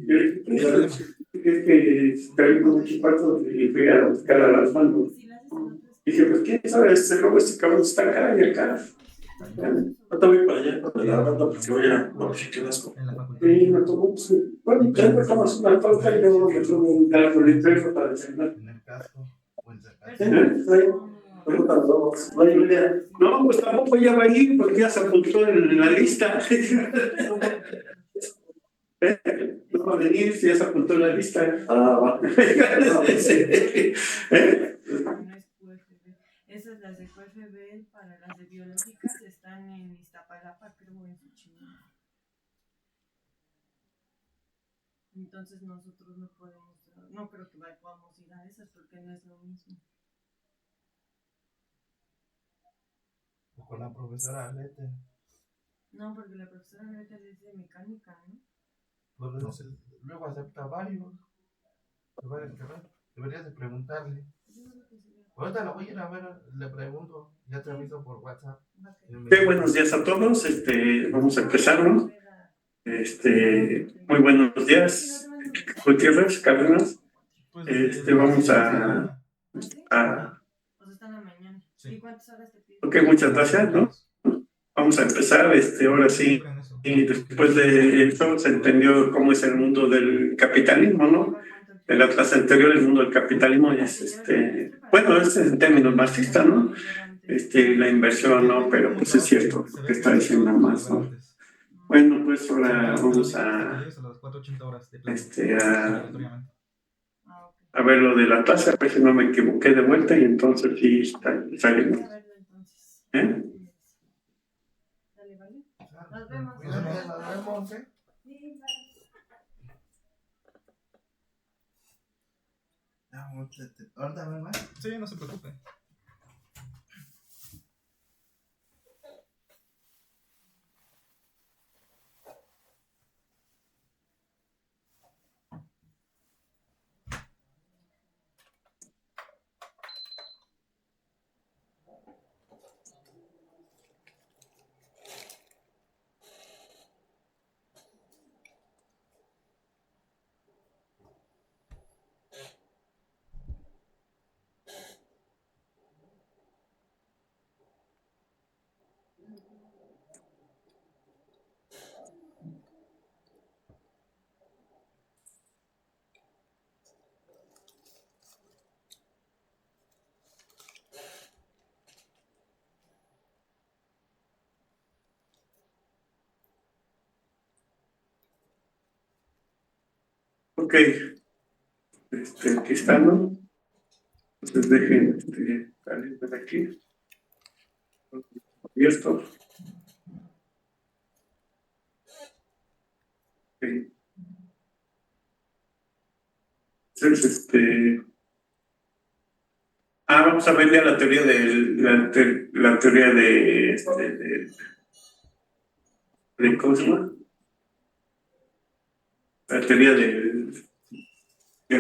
Es que salí con muchos pasos y fui a buscar a las manos. Dije, pues quién sabe, luego este cabrón está acá y acá. Ahorita voy para allá, para la banda, porque voy a modificar las cosas. En la facultad. Y me tomó, pues, bueno, ya dejamos una pausa y luego me tuve un carro de perro para desayunar. En el casco o en No, pues tampoco ya va a ir porque ya se apuntó en la lista. No va a venir si ya se apuntó en la lista. Va. Esas, las de QFB, para las de biológicas, están en Iztapalapa, creo, en Xochimilco. Entonces nosotros no podemos, no creo que podamos ir a esas porque no es lo mismo. O con la profesora Alete. No, porque la profesora Alete es de mecánica, ¿no? Pues no. Luego acepta varios. Deberías de preguntarle. Ahorita la voy a ir a ver, le pregunto, ya te aviso por WhatsApp. Sí, buenos días a todos, vamos a empezar, ¿no? Muy buenos días, Gutiérrez, Cárdenas. Vamos a... O sea, está en la mañana. Sí. ¿Y cuántas horas te piden? Ok, muchas gracias, ¿no? Vamos a empezar, ahora sí. Y después de eso se entendió cómo es el mundo del capitalismo, ¿no? En la clase anterior, el mundo del capitalismo es, bueno, es en términos marxistas, ¿no? La inversión, ¿no? Pero pues es cierto, que está diciendo más, ¿no? Bueno, pues ahora vamos a ver lo de la tasa, a ver si no me equivoqué de vuelta y entonces sí salimos. ¿Eh? Nos vemos. Nos vemos, ¿eh? ¿Ahorita me va? Sí, no se preocupe. Ok, aquí está, ¿no? Entonces dejen salir de aquí. Abierto. Okay. Entonces, vamos a ver ya la teoría la teoría de ¿cómo se llama? La teoría del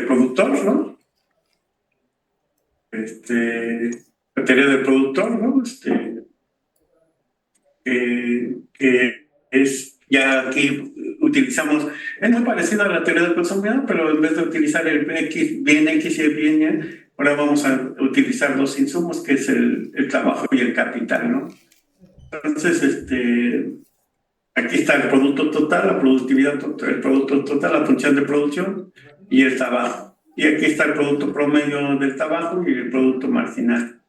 productor, ¿no? La teoría del productor, ¿no? Que es, ya aquí utilizamos, es muy parecido a la teoría del consumidor, pero en vez de utilizar el X, bien X y el bien Y, ahora vamos a utilizar dos insumos, que es el trabajo y el capital, ¿no? Entonces, aquí está el producto total, la productividad total, el producto total, la función de producción y el trabajo. Y aquí está el producto promedio del trabajo y el producto marginal.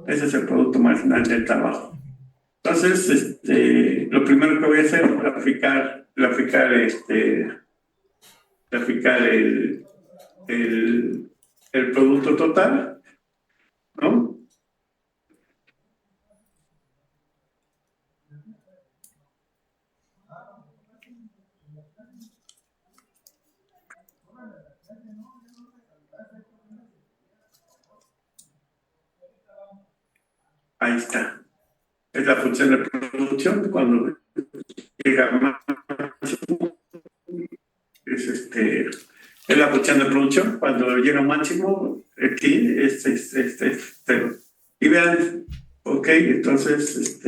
Ese es el producto marginal del trabajo. Entonces, lo primero que voy a hacer es graficar el producto total, ¿no? Ahí está. Es la función de producción cuando llega máximo. Es la función de producción cuando llega máximo. Aquí y vean, ok, entonces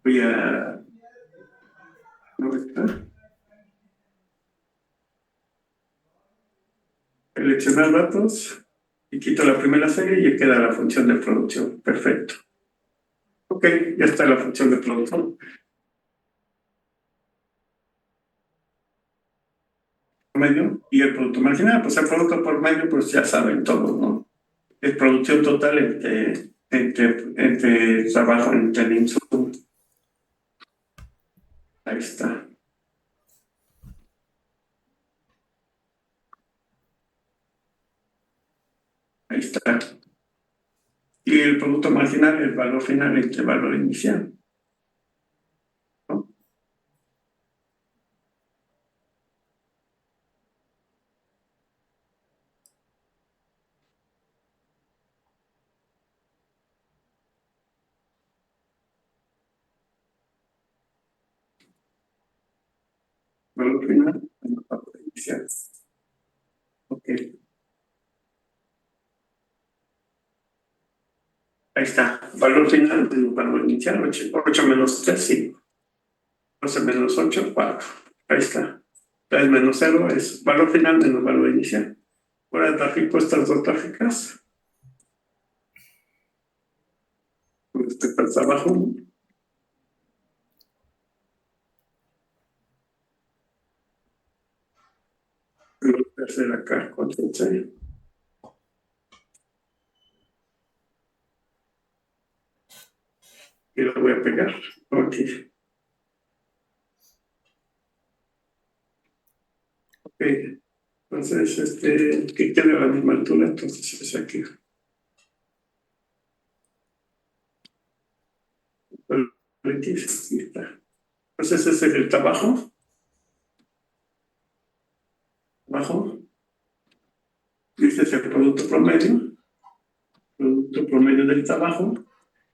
voy a. ¿No está? Seleccionar datos y quito la primera serie y ya queda la función de producción. Perfecto. Ok, ya está la función de producción. Medio y el producto marginal, pues el producto por medio, pues ya saben todos, ¿no? Es producción total entre trabajo, entre el insumo. Ahí está. Ahí está. Y el producto marginal, el valor final entre el valor inicial, ¿no? Valor final menos valor inicial. Ok. Ahí está. Valor final menos valor inicial, 8 menos 3, sí. 12 menos 8, 4. Ahí está. 3 menos 0 es valor final menos valor inicial. Ahora trafico estas dos gráficas. Este pasa abajo. Lo voy a hacer acá, control C. Y lo voy a pegar aquí. Ok. Entonces, que quede a la misma altura, entonces es aquí. Aquí está. Entonces ese es el trabajo. Abajo. Este es el producto promedio. Producto promedio del trabajo.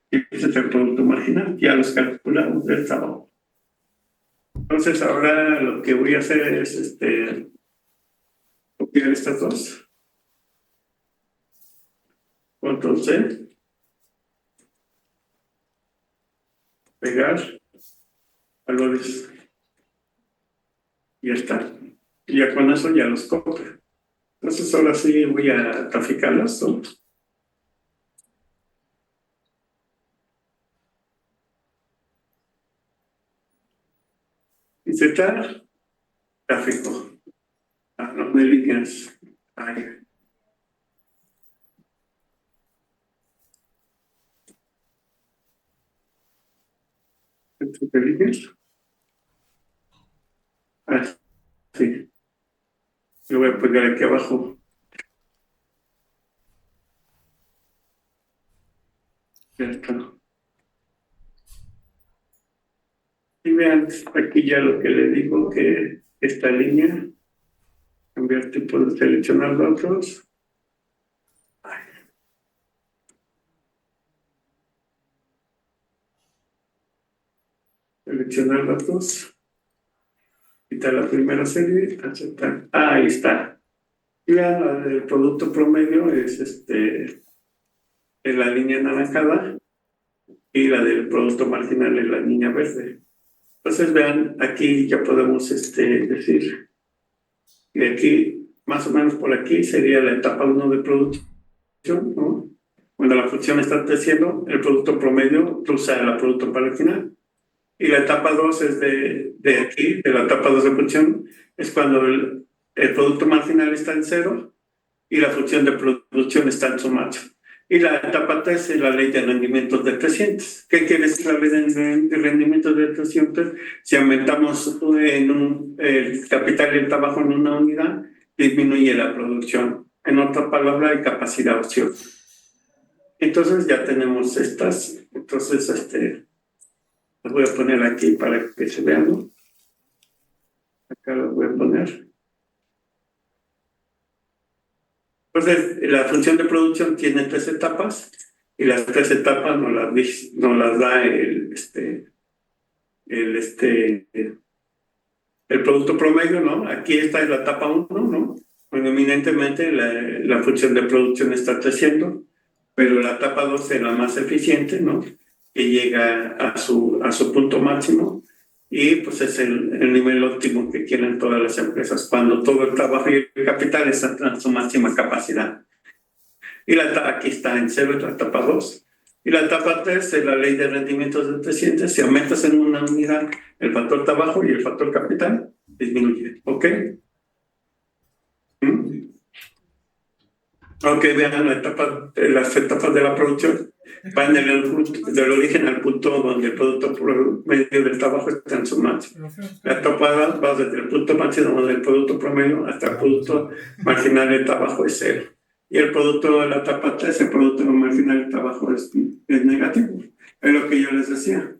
Y este es el producto marginal. Ya los calculamos del trabajo. Entonces ahora lo que voy a hacer es copiar estas dos. Control C. Pegar. Valores. Y ya está. Y ya con eso ya los copio. Entonces ahora sí voy a traficarlos, ¿no? Insertar tráfico. No me líneas. Ahí. ¿Te líneas? Sí. Lo voy a pegar aquí abajo. Ya está. Y vean aquí ya lo que le digo, que esta línea, cambiar tipo de seleccionar datos. Seleccionar datos. Quitar la primera serie, aceptar. Ahí está. Y vean, el producto promedio es en la línea anaranjada y la del producto marginal en la línea verde. Entonces vean, aquí ya podemos decir que aquí, más o menos por aquí, sería la etapa 1 de producción, ¿no? Cuando la función está creciendo, el producto promedio cruza el producto marginal. Y la etapa 2 es de aquí, de la etapa 2 de función, es cuando el producto marginal está en cero y la función de producción está en su máximo. Y la etapa 3 es la ley de rendimientos de 300. ¿Qué quiere decir la ley de rendimientos de 300? Si aumentamos el capital y el trabajo en una unidad, disminuye la producción. En otra palabra, hay capacidad ociosa. Entonces ya tenemos estas. Entonces, las voy a poner aquí para que se vean, ¿no? Acá las voy a poner. Entonces, la función de producción tiene 3 etapas y las 3 etapas nos las da el producto promedio, ¿no? Aquí esta es la etapa 1, ¿no? Bueno, eminentemente la función de producción está creciendo, pero la etapa 2 es la más eficiente, ¿no? Que llega a su punto máximo y pues es el nivel óptimo que quieren todas las empresas, cuando todo el trabajo y el capital está a su máxima capacidad. Y aquí está en 0 la etapa 2. Y la etapa 3 es la ley de rendimientos deprecientes. Si aumentas en una unidad el factor trabajo y el factor capital, disminuye. ¿Ok? Ok, vean las etapas de la producción. Van del origen al punto donde el producto promedio del trabajo está en su máximo. La etapa va desde el punto máximo del producto promedio hasta el producto marginal del trabajo es 0. Y el producto de la etapa 3, el producto marginal del trabajo es negativo. Es lo que yo les decía.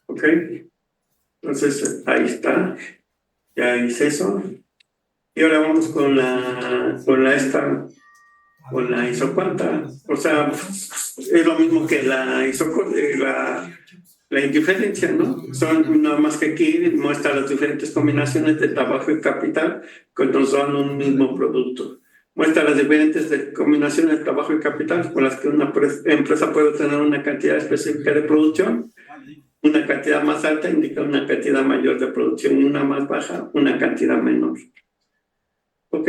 ¿Ok? Entonces, ahí está. Ya hice eso. Y ahora vamos con la isocuanta. O sea, es lo mismo que la indiferencia, ¿no? Son nada más que aquí muestra las diferentes combinaciones de trabajo y capital que nos dan un mismo producto. Muestra las diferentes combinaciones de trabajo y capital con las que una empresa puede obtener una cantidad específica de producción. Una cantidad más alta indica una cantidad mayor de producción y una más baja, una cantidad menor. ¿Ok?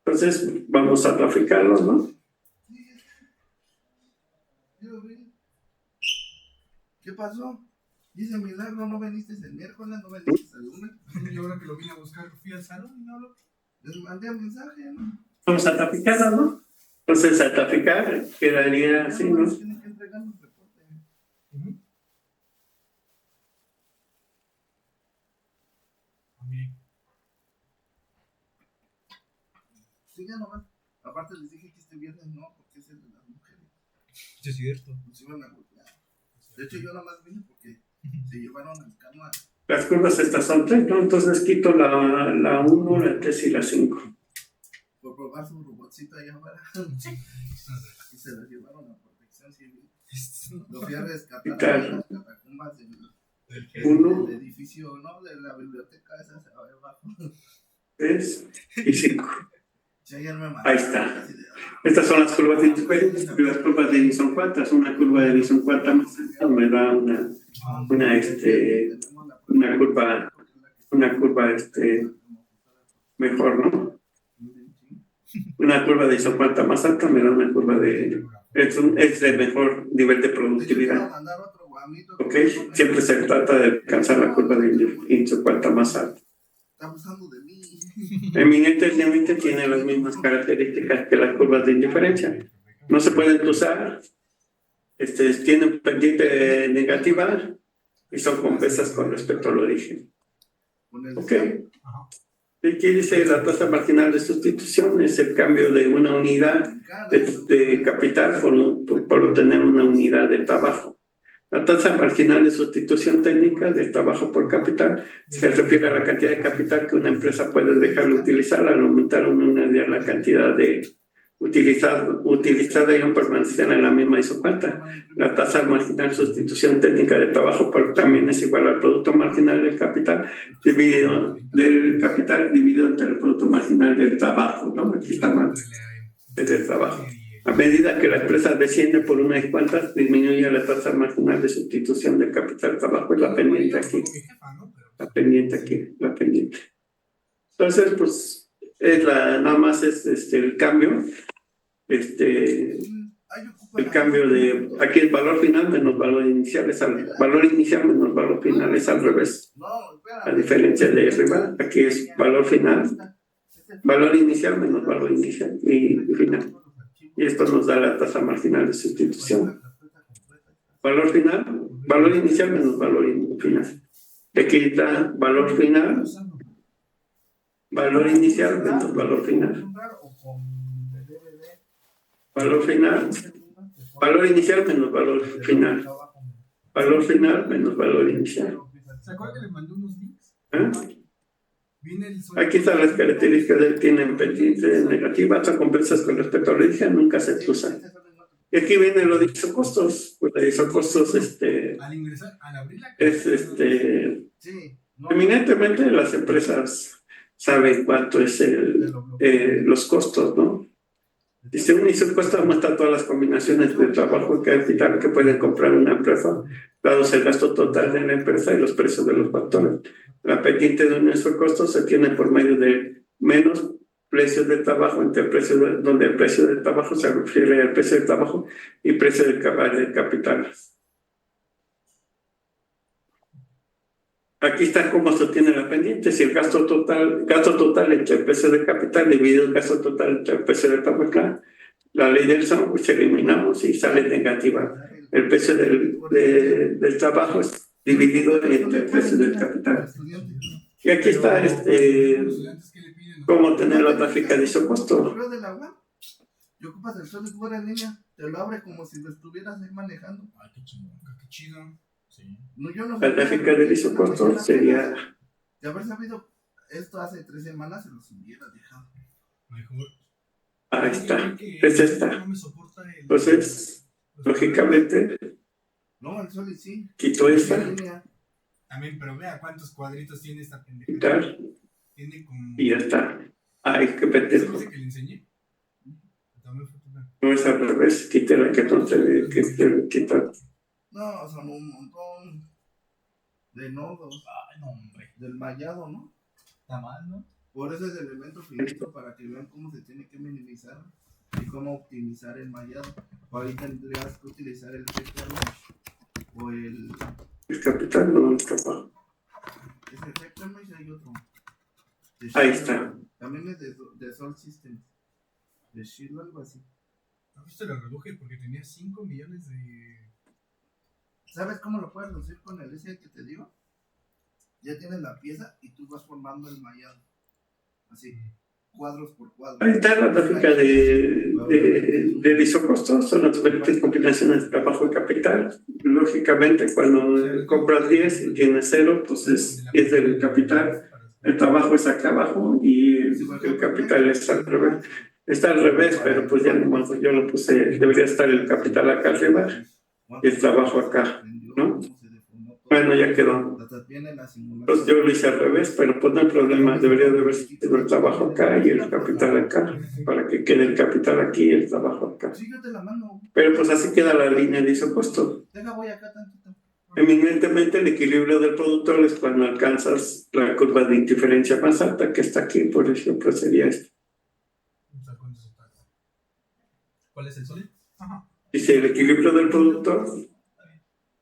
Entonces, vamos a graficarlos, ¿no? ¿Qué pasó? Dice Milagro, ¿no veniste el miércoles? ¿No veniste el lunes? Y ahora que lo vine a buscar, fui al salón y no lo... Les mandé un mensaje, ¿no? Vamos a graficarlas, ¿no? Entonces, a graficar quedaría así, ¿no? Tienen que entregar un reporte. Sí, ya nomás. Aparte les dije que este viernes no, porque es el de las mujeres. Sí, es cierto. Nos iban a golpear. De hecho, yo nomás vine porque se llevaron al cama. Las curvas estas son 3, ¿no? Entonces quito la 1, la 3 y la 5. Por probar su robotcito allá afuera. Y se las llevaron a protección civil. Lo fui a rescatar de las catacumbas del edificio, ¿no? De la biblioteca esa se va abajo. 3 y 5. Ahí está. Estas son las curvas de diferencia. Las curvas de Edison cuantas. Una curva de Edison cuanta más alta me da una curva mejor, ¿no? Una curva de Edison cuanta más alta me da una curva es de mejor nivel de productividad. ¿Ok? Siempre se trata de alcanzar la curva de Edison cuanta más alta. Está abusando de mí. Eminentemente tiene las mismas características que las curvas de indiferencia. No se pueden cruzar, tienen pendiente negativa y son compensas con respecto al origen. ¿Ok? Y aquí dice la tasa marginal de sustitución es el cambio de una unidad de capital por obtener una unidad de trabajo. La tasa marginal de sustitución técnica del trabajo por capital se refiere a la cantidad de capital que una empresa puede dejar de utilizar al aumentar una unidad la cantidad de utilizada y no permanecer en la misma isocuanta. La tasa marginal de sustitución técnica del trabajo también es igual al producto marginal del capital dividido entre el producto marginal del trabajo, ¿no? Aquí está más del trabajo. A medida que la empresa desciende por unas cuantas, disminuye la tasa marginal de sustitución del capital de trabajo. Es la pendiente aquí. La pendiente. Entonces, pues, nada más es el cambio. El cambio de aquí el valor final menos valor inicial valor inicial menos valor final es al revés. A diferencia de arriba, aquí es valor final, valor inicial menos valor inicial y final. Y esto nos da la tasa marginal de sustitución. Valor final, valor inicial menos valor final. Aquí da valor final, valor inicial menos valor final. Valor final, valor inicial menos valor final. Valor final menos valor inicial. ¿Se acuerdan que le mandé unos links? Aquí están las características tienen pendiente negativa, son compensas con respecto al origen, nunca se cruzan. Y aquí viene lo de isocostos. Pues de isocostos, al ingresar, al abrir la eminentemente las empresas saben cuánto es los costos, ¿no? Y según hizo costo muestra todas las combinaciones de trabajo y capital que pueden comprar una empresa, dados el gasto total de la empresa y los precios de los factores. La pendiente de nuestro costo se tiene por medio de menos precios de trabajo entre precios donde el precio del trabajo se refiere al precio del trabajo y precio del capital. Aquí está cómo se obtiene la pendiente. Si el gasto total entre el precio del capital dividido el gasto total entre el precio del capital, la ley del sándwich eliminamos y sale negativa. El precio del trabajo es dividido entre el precio del capital. Y aquí está cómo tener la gráfica de su costo. Y ocupas el sol y fuera en línea, te lo abre como si lo estuvieras ahí manejando. Ay, qué chingón, qué chido. Sí. No, yo no La gráfica de su costo sería. De haber sabido esto hace 3 semanas, se los hubiera dejado. Mejor. Ahí está. Es esta. Entonces, lógicamente, no, el sol y sí. quito esta. También, pero vea cuántos cuadritos tiene esta pendeja. Quitar. Tiene como. Y ya está. Ay, qué pendejo. ¿Ese que le enseñé? No es al revés, quité la que no te quitar. No, son un montón de nodos. Ay, no, hombre. Del mallado, ¿no? Está mal, ¿no? Por eso es el elemento finito para que vean cómo se tiene que minimizar y cómo optimizar el mallado. Ahí tendrías que utilizar el vector o el capital no es capaz. Es el vector y hay otro. Ahí está. También es de Sol Systems. De Shield o algo así. ¿Has visto? Lo reduje porque tenía 5 millones de. ¿Sabes cómo lo puedes reducir con el S que te digo? Ya tienes la pieza y tú vas formando el mallado. Así, cuadros por cuadros. Ahí está la gráfica del isocosto, son las diferentes combinaciones de trabajo y capital. Lógicamente, cuando compras 10 y tienes 0, pues es del capital. El trabajo es acá abajo y el capital está al revés. Está al revés, pero pues ya nomás yo lo puse, debería estar el capital acá arriba y el trabajo acá, ¿no? Bueno, ya quedó. Pues yo lo hice al revés, pero pues no hay problema, debería de haber sido el trabajo acá y el capital acá, para que quede el capital aquí y el trabajo acá. Pero pues así queda la línea de isocosto. Eminentemente el equilibrio del productor es cuando alcanzas la curva de indiferencia más alta, que está aquí, por ejemplo, sería esta. ¿Cuál es el sólido? Dice el equilibrio del productor.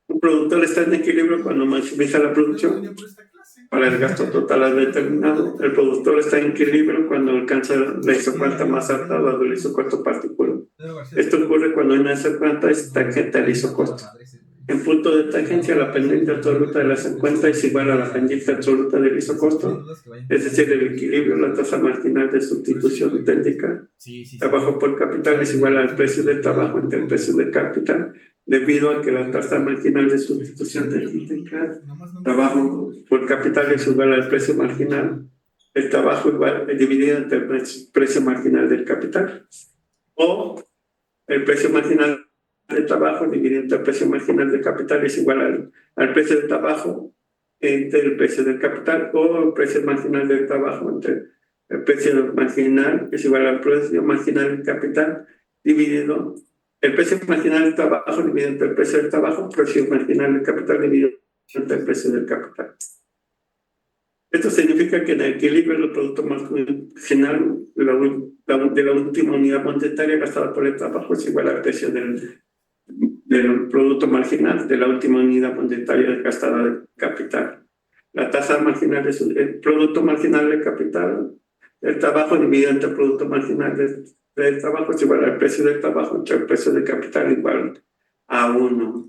Un productor está en equilibrio cuando maximiza la producción para el gasto total determinado. El productor está en equilibrio cuando alcanza la isocuanta más alta dado el isocosto particular. Esto ocurre cuando hay una isocuanta es tangente al isocosto. En punto de tangencia, la pendiente absoluta de la isocuanta es igual a la pendiente absoluta del isocosto, es decir, el equilibrio, la tasa marginal de sustitución idéntica. Trabajo por capital es igual al precio del trabajo entre el precio del capital, debido a que la tasa marginal de sustitución idéntica, trabajo por capital es igual al precio marginal, el trabajo igual dividido entre el precio marginal del capital, o el precio marginal de trabajo dividido entre el precio marginal del capital es igual al precio del trabajo entre el precio del capital, o el precio marginal del trabajo entre el precio marginal es igual al precio marginal del capital dividido el precio marginal del trabajo dividido entre el precio del trabajo, precio marginal del capital dividido entre el precio del capital. Esto significa que en el equilibrio del producto marginal de la última unidad monetaria gastada por el trabajo es igual al precio del producto marginal de la última unidad monetaria gastada de capital. La tasa marginal del producto marginal del capital, el trabajo dividido entre el producto marginal del trabajo es igual al precio del trabajo entre el precio del capital igual a 1.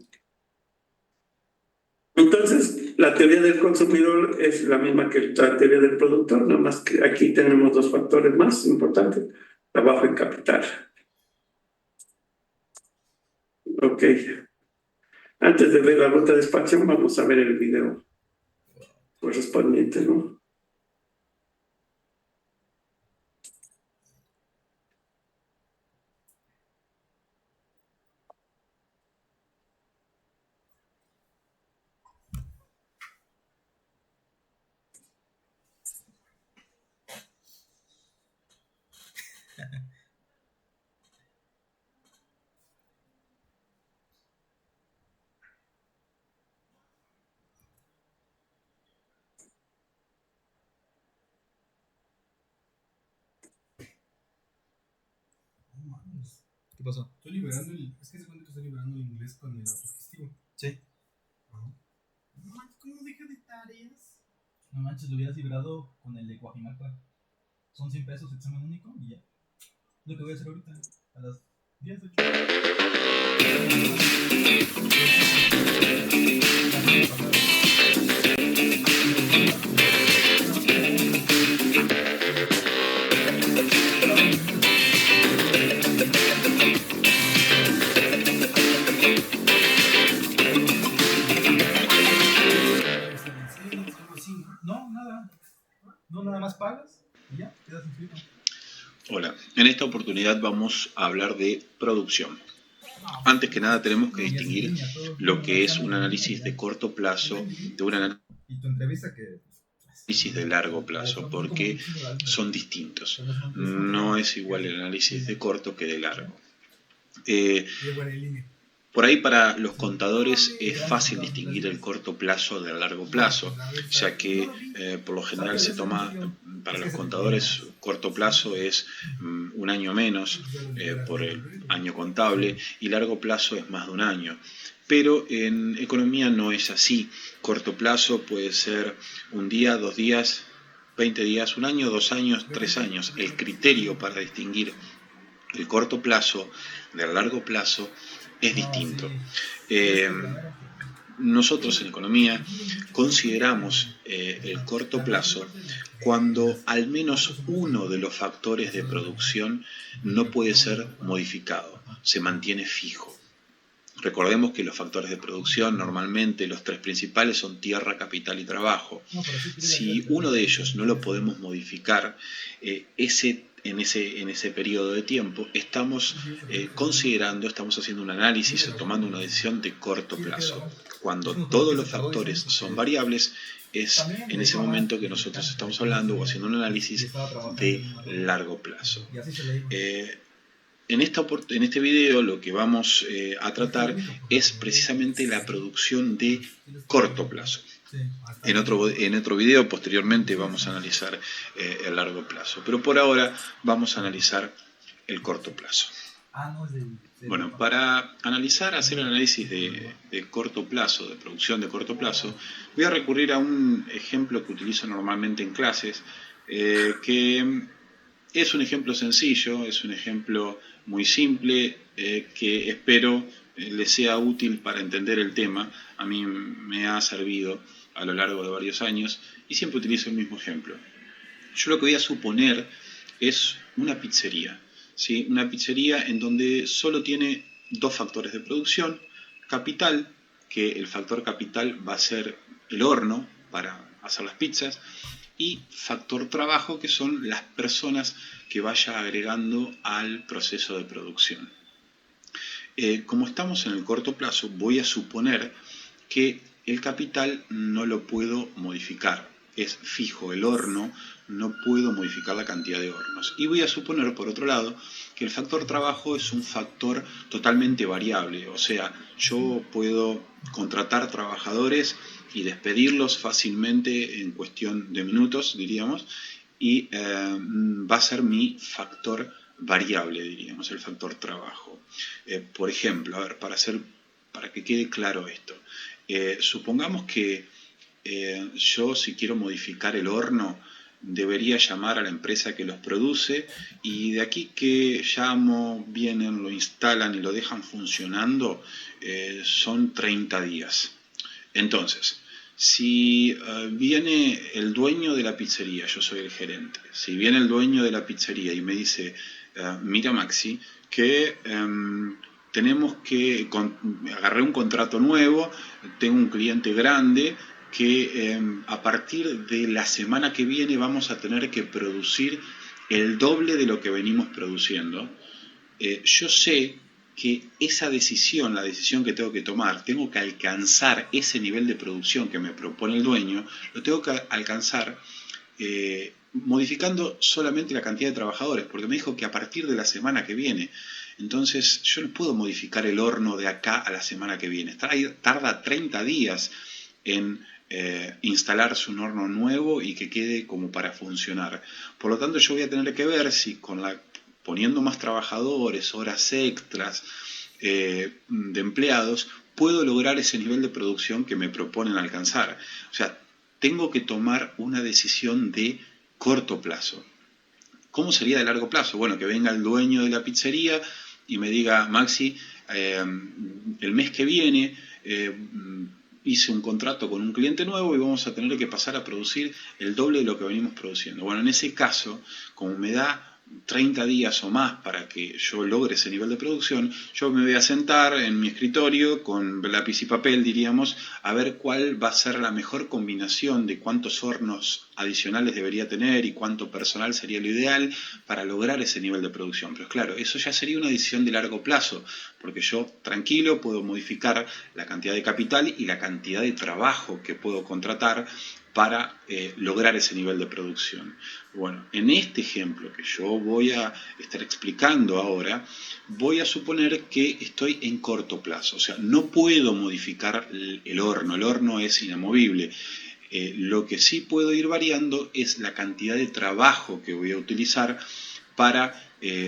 Entonces, la teoría del consumidor es la misma que la teoría del productor, nada más que aquí tenemos 2 factores más importantes, trabajo y capital. Ok. Antes de ver la ruta de expansión, vamos a ver el video correspondiente, ¿no? ¿Qué pasó? Estoy liberando es que se cuenta que estoy liberando el inglés con el autogestivo. Sí. Ajá. No manches, ¿cómo deja de tareas? No manches, lo hubieras liberado con el de Coajimalpa. Son 100 pesos, examen único y ya. Lo que voy a hacer ahorita, a las 10 de No, nada. No, nada más pagas y ya, quedas inscrito. Hola, en esta oportunidad vamos a hablar de producción. Antes que nada tenemos que distinguir lo que es un análisis de corto plazo de un análisis de largo plazo, porque son distintos. No es igual el análisis de corto que de largo. Por ahí para los contadores es fácil distinguir el corto plazo del largo plazo, ya que por lo general se toma, para los contadores, corto plazo es un año menos por el año contable y largo plazo es más de un año. Pero en economía no es así. Corto plazo puede ser un día, 2 días, 20 días, un año, 2 años, 3 años. El criterio para distinguir el corto plazo del largo plazo es distinto. Nosotros en economía consideramos el corto plazo cuando al menos uno de los factores de producción no puede ser modificado, se mantiene fijo. Recordemos que los factores de producción, normalmente los 3 principales son tierra, capital y trabajo. Si uno de ellos no lo podemos modificar, en ese periodo de tiempo estamos estamos haciendo un análisis, tomando una decisión de corto plazo. Cuando todos los factores son variables, es en ese momento que nosotros estamos hablando o haciendo un análisis de largo plazo. En este video lo que vamos a tratar es precisamente la producción de corto plazo. En otro video posteriormente vamos a analizar el largo plazo, pero por ahora vamos a analizar el corto plazo. Bueno, para hacer el análisis de corto plazo, de producción de corto plazo, voy a recurrir a un ejemplo que utilizo normalmente en clases, que es un ejemplo sencillo, es un ejemplo muy simple, que espero les sea útil para entender el tema. A mí me ha servido a lo largo de varios años y siempre utilizo el mismo ejemplo. Yo lo que voy a suponer es una pizzería, ¿sí? Una pizzería en donde solo tiene 2 factores de producción: capital, que el factor capital va a ser el horno para hacer las pizzas, y factor trabajo, que son las personas que vaya agregando al proceso de producción. Como estamos en el corto plazo, voy a suponer que el capital no lo puedo modificar, es fijo. El horno, no puedo modificar la cantidad de hornos. Y voy a suponer, por otro lado, que el factor trabajo es un factor totalmente variable, o sea, yo puedo contratar trabajadores y despedirlos fácilmente en cuestión de minutos, diríamos, y va a ser mi factor variable, diríamos, el factor trabajo. Por ejemplo, a ver, para que quede claro esto, supongamos que yo, si quiero modificar el horno, debería llamar a la empresa que los produce, y de aquí que llamo, vienen, lo instalan y lo dejan funcionando, son 30 días. Entonces, si viene el dueño de la pizzería, yo soy el gerente, si viene el dueño de la pizzería y me dice, mira Maxi, que agarré un contrato nuevo, tengo un cliente grande, que a partir de la semana que viene vamos a tener que producir el doble de lo que venimos produciendo. Yo sé que esa decisión, la decisión que tengo que tomar, tengo que alcanzar ese nivel de producción que me propone el dueño, lo tengo que alcanzar modificando solamente la cantidad de trabajadores, porque me dijo que a partir de la semana que viene. Entonces yo no puedo modificar el horno de acá a la semana que viene. Tarda 30 días en instalarse un horno nuevo y que quede como para funcionar. Por lo tanto, yo voy a tener que ver si con la poniendo más trabajadores, horas extras de empleados, puedo lograr ese nivel de producción que me proponen alcanzar. O sea, tengo que tomar una decisión de corto plazo. ¿Cómo sería de largo plazo? Bueno, que venga el dueño de la pizzería y me diga, Maxi, el mes que viene hice un contrato con un cliente nuevo y vamos a tener que pasar a producir el doble de lo que venimos produciendo. Bueno, en ese caso, como me da 30 días o más para que yo logre ese nivel de producción, yo me voy a sentar en mi escritorio con lápiz y papel, diríamos, a ver cuál va a ser la mejor combinación de cuántos hornos adicionales debería tener y cuánto personal sería lo ideal para lograr ese nivel de producción. Pero claro, eso ya sería una decisión de largo plazo, porque yo tranquilo puedo modificar la cantidad de capital y la cantidad de trabajo que puedo contratar para lograr ese nivel de producción. Bueno, en este ejemplo que yo voy a estar explicando ahora, voy a suponer que estoy en corto plazo, o sea, no puedo modificar el horno es inamovible. Lo que sí puedo ir variando es la cantidad de trabajo que voy a utilizar para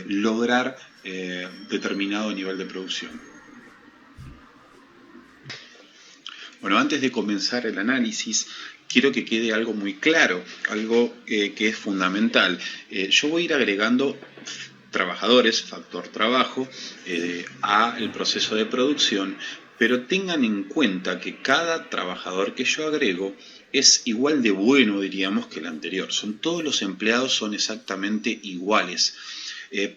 lograr determinado nivel de producción. Bueno, antes de comenzar el análisis, quiero que quede algo muy claro, algo que es fundamental. Yo voy a ir agregando trabajadores, factor trabajo, al proceso de producción, pero tengan en cuenta que cada trabajador que yo agrego es igual de bueno, diríamos, que el anterior. Todos los empleados son exactamente iguales.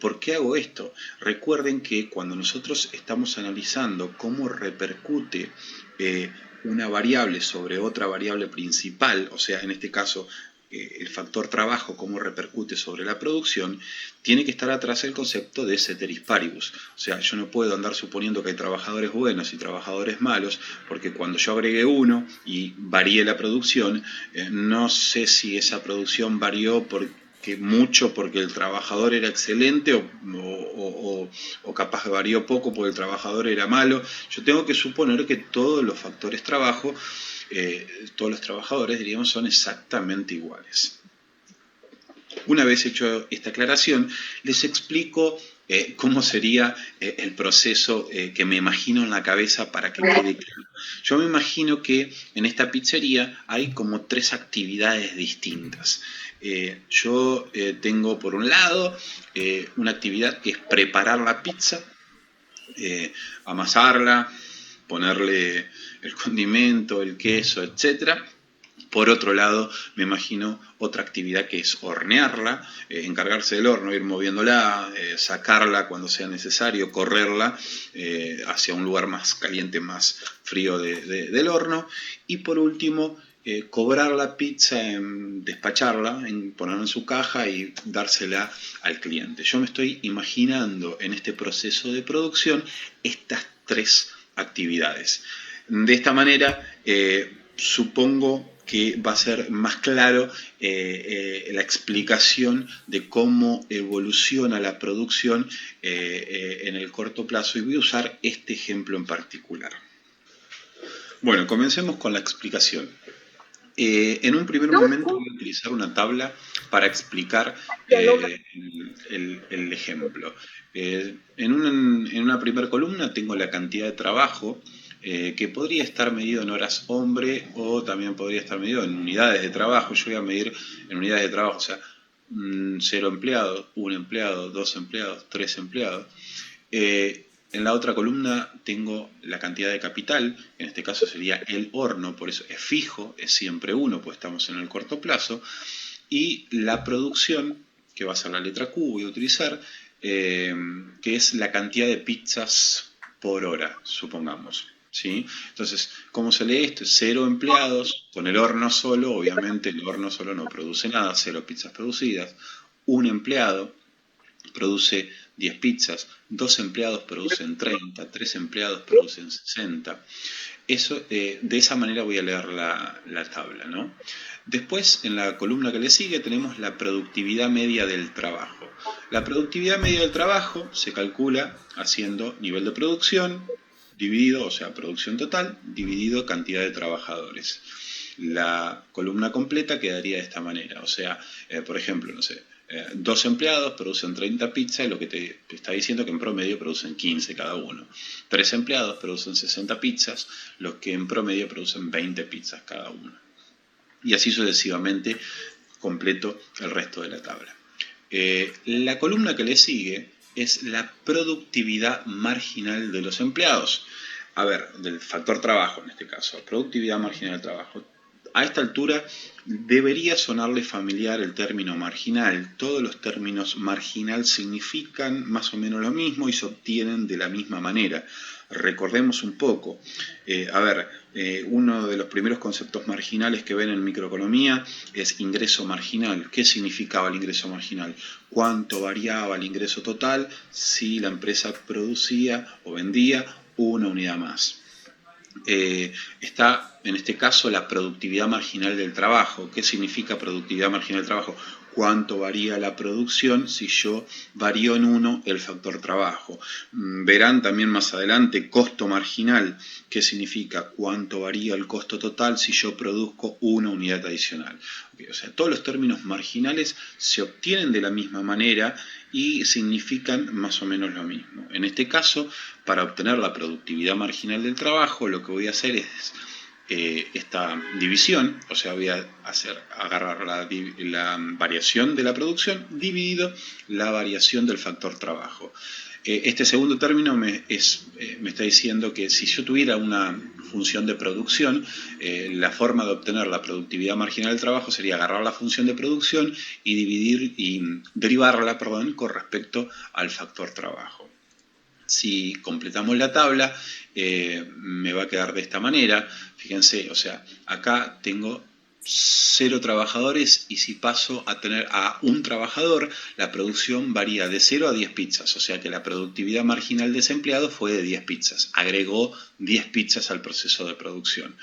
¿Por qué hago esto? Recuerden que cuando nosotros estamos analizando cómo repercute una variable sobre otra variable principal, o sea, en este caso el factor trabajo, cómo repercute sobre la producción, tiene que estar atrás el concepto de ceteris paribus. O sea, yo no puedo andar suponiendo que hay trabajadores buenos y trabajadores malos, porque cuando yo agregué uno y varié la producción, no sé si esa producción varió mucho porque el trabajador era excelente o capaz varió poco porque el trabajador era malo. Yo tengo que suponer que todos los factores trabajo, todos los trabajadores, diríamos, son exactamente iguales. Una vez hecho esta aclaración, les explico cómo sería el proceso que me imagino en la cabeza para que quede claro. Yo me imagino que en esta pizzería hay como 3 actividades distintas. Yo tengo por un lado una actividad que es preparar la pizza, amasarla, ponerle el condimento, el queso, etc. Por otro lado, me imagino otra actividad que es hornearla, encargarse del horno, ir moviéndola, sacarla cuando sea necesario, correrla hacia un lugar más caliente, más frío del horno. Y por último, cobrar la pizza, despacharla, ponerla en su caja y dársela al cliente. Yo me estoy imaginando en este proceso de producción estas 3 actividades. De esta manera, supongo que va a ser más claro la explicación de cómo evoluciona la producción en el corto plazo, y voy a usar este ejemplo en particular. Bueno, comencemos con la explicación. En un primer momento voy a utilizar una tabla para explicar el ejemplo. En una primera columna tengo la cantidad de trabajo, que podría estar medido en horas hombre o también podría estar medido en unidades de trabajo. Yo voy a medir en unidades de trabajo, o sea, 0 empleados, 1 empleado, 2 empleados, 3 empleados. En la otra columna tengo la cantidad de capital, en este caso sería el horno, por eso es fijo, es siempre 1, pues estamos en el corto plazo. Y la producción, que va a ser la letra Q, voy a utilizar, que es la cantidad de pizzas por hora, supongamos. ¿Sí? Entonces, ¿cómo se lee esto? 0 empleados, con el horno solo, obviamente el horno solo no produce nada, 0 pizzas producidas. 1 empleado produce 10 pizzas, 2 empleados producen 30, 3 empleados producen 60. Eso, de esa manera voy a leer la tabla, ¿no? Después, en la columna que le sigue, tenemos la productividad media del trabajo. La productividad media del trabajo se calcula haciendo nivel de producción dividido, o sea, producción total, dividido cantidad de trabajadores. La columna completa quedaría de esta manera, o sea, por ejemplo, no sé, 2 empleados producen 30 pizzas y lo que te está diciendo que en promedio producen 15 cada uno. 3 empleados producen 60 pizzas, los que en promedio producen 20 pizzas cada uno. Y así sucesivamente completo el resto de la tabla. La columna que le sigue es la productividad marginal de los empleados. A ver, del factor trabajo en este caso, productividad marginal del trabajo. A esta altura debería sonarle familiar el término marginal. Todos los términos marginal significan más o menos lo mismo y se obtienen de la misma manera. Recordemos un poco. Uno de los primeros conceptos marginales que ven en microeconomía es ingreso marginal. ¿Qué significaba el ingreso marginal? ¿Cuánto variaba el ingreso total si la empresa producía o vendía una unidad más? Está en este caso la productividad marginal del trabajo. ¿Qué significa productividad marginal del trabajo? ¿Cuánto varía la producción si yo varío en 1 el factor trabajo? Verán también más adelante costo marginal. ¿Qué significa? ¿Cuánto varía el costo total si yo produzco una unidad adicional? O sea, todos los términos marginales se obtienen de la misma manera y significan más o menos lo mismo. En este caso, para obtener la productividad marginal del trabajo, lo que voy a hacer es esta división, o sea, voy a agarrar la variación de la producción dividido la variación del factor trabajo. Este segundo término me está diciendo que si yo tuviera una función de producción, la forma de obtener la productividad marginal del trabajo sería agarrar la función de producción y derivarla con respecto al factor trabajo. Si completamos la tabla, me va a quedar de esta manera. Fíjense, o sea, acá tengo 0 trabajadores y si paso a tener a 1 trabajador, la producción varía de 0 a 10 pizzas. O sea que la productividad marginal de ese empleado fue de 10 pizzas. Agregó 10 pizzas al proceso de producción.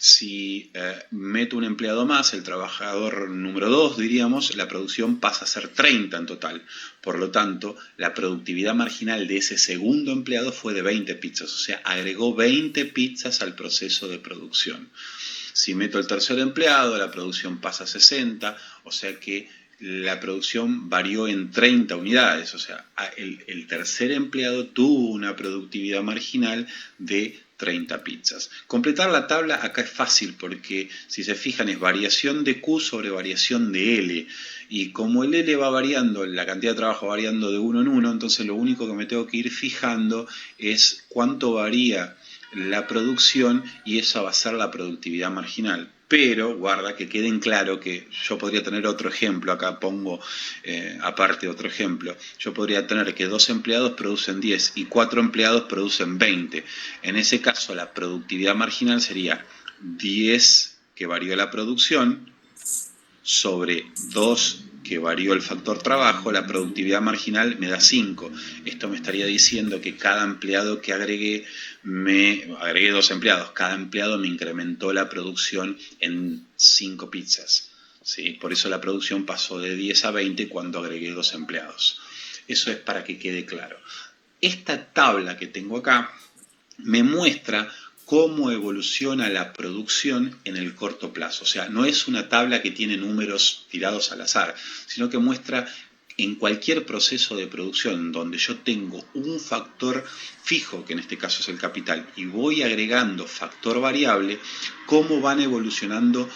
Si meto un empleado más, el trabajador número 2, diríamos, la producción pasa a ser 30 en total. Por lo tanto, la productividad marginal de ese segundo empleado fue de 20 pizzas, o sea, agregó 20 pizzas al proceso de producción. Si meto el tercer empleado, la producción pasa a 60, o sea que la producción varió en 30 unidades, o sea, el tercer empleado tuvo una productividad marginal de 30 pizzas. Completar la tabla acá es fácil porque si se fijan es variación de Q sobre variación de L y como el L va variando, la cantidad de trabajo va variando de 1 en 1, entonces lo único que me tengo que ir fijando es cuánto varía la producción y esa va a ser la productividad marginal. Pero, guarda, que queden claro que yo podría tener otro ejemplo, acá pongo aparte otro ejemplo, yo podría tener que 2 empleados producen 10 y 4 empleados producen 20. En ese caso la productividad marginal sería 10 que varió la producción sobre 2 que varió el factor trabajo, la productividad marginal me da 5. Esto me estaría diciendo que cada empleado que agregué 2 empleados, cada empleado me incrementó la producción en 5 pizzas. ¿Sí? Por eso la producción pasó de 10 a 20 cuando agregué 2 empleados. Eso es para que quede claro. Esta tabla que tengo acá me muestra cómo evoluciona la producción en el corto plazo. O sea, no es una tabla que tiene números tirados al azar, sino que muestra en cualquier proceso de producción donde yo tengo un factor fijo, que en este caso es el capital, y voy agregando factor variable, cómo van evolucionando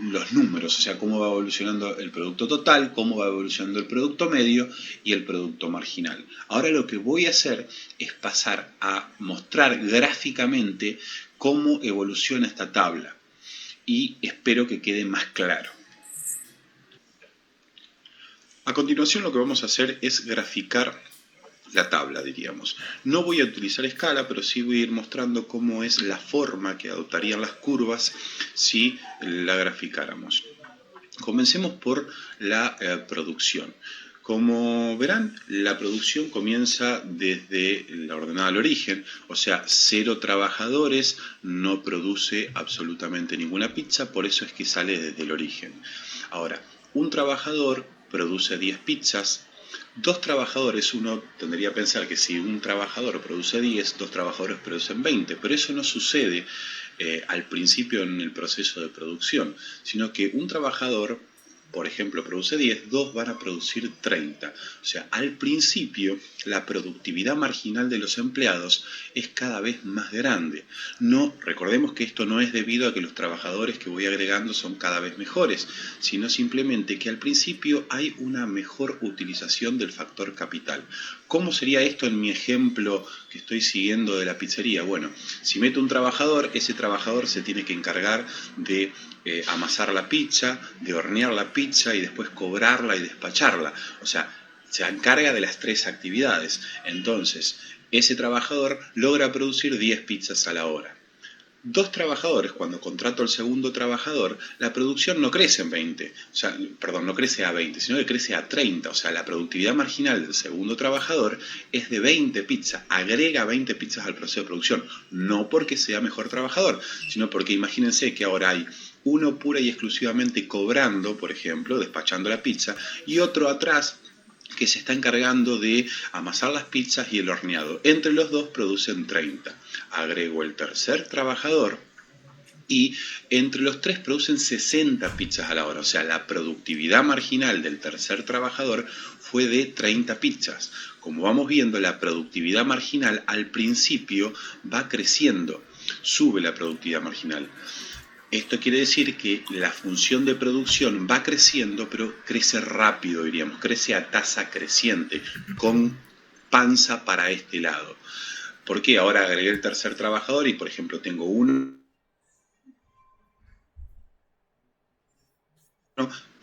los números, o sea, cómo va evolucionando el producto total, cómo va evolucionando el producto medio y el producto marginal. Ahora lo que voy a hacer es pasar a mostrar gráficamente cómo evoluciona esta tabla y espero que quede más claro. A continuación lo que vamos a hacer es graficar la tabla, diríamos. No voy a utilizar escala, pero sí voy a ir mostrando cómo es la forma que adoptarían las curvas si la graficáramos. Comencemos por la producción. Como verán, la producción comienza desde la ordenada al origen, o sea, 0 trabajadores no produce absolutamente ninguna pizza, por eso es que sale desde el origen. Ahora, un trabajador produce 10 pizzas. 2 trabajadores, uno tendría que pensar que si un trabajador produce 10, 2 trabajadores producen 20, pero eso no sucede. al principio en el proceso de producción, sino que un trabajador, por ejemplo, produce 10, dos van a producir 30. O sea, al principio la productividad marginal de los empleados es cada vez más grande. No, recordemos que esto no es debido a que los trabajadores que voy agregando son cada vez mejores, sino simplemente que al principio hay una mejor utilización del factor capital. ¿Cómo sería esto en mi ejemplo que estoy siguiendo de la pizzería? Bueno, si meto un trabajador, ese trabajador se tiene que encargar de amasar la pizza, de hornear la pizza y después cobrarla y despacharla. O sea, se encarga de las 3 actividades. Entonces, ese trabajador logra producir 10 pizzas a la hora. 2 trabajadores, cuando contrato al segundo trabajador, la producción no crece en 20, o sea, perdón, no crece a 20, sino que crece a 30, o sea, la productividad marginal del segundo trabajador es de 20 pizzas, agrega 20 pizzas al proceso de producción, no porque sea mejor trabajador, sino porque imagínense que ahora hay uno pura y exclusivamente cobrando, por ejemplo, despachando la pizza, y otro atrás que se está encargando de amasar las pizzas y el horneado. Entre los dos producen 30. Agrego el tercer trabajador y entre los 3 producen 60 pizzas a la hora. O sea, la productividad marginal del tercer trabajador fue de 30 pizzas. Como vamos viendo, la productividad marginal al principio va creciendo, sube la productividad marginal. Esto quiere decir que la función de producción va creciendo, pero crece rápido, diríamos, crece a tasa creciente, con panza para este lado. ¿Por qué? Ahora agregué el tercer trabajador y, por ejemplo, tengo uno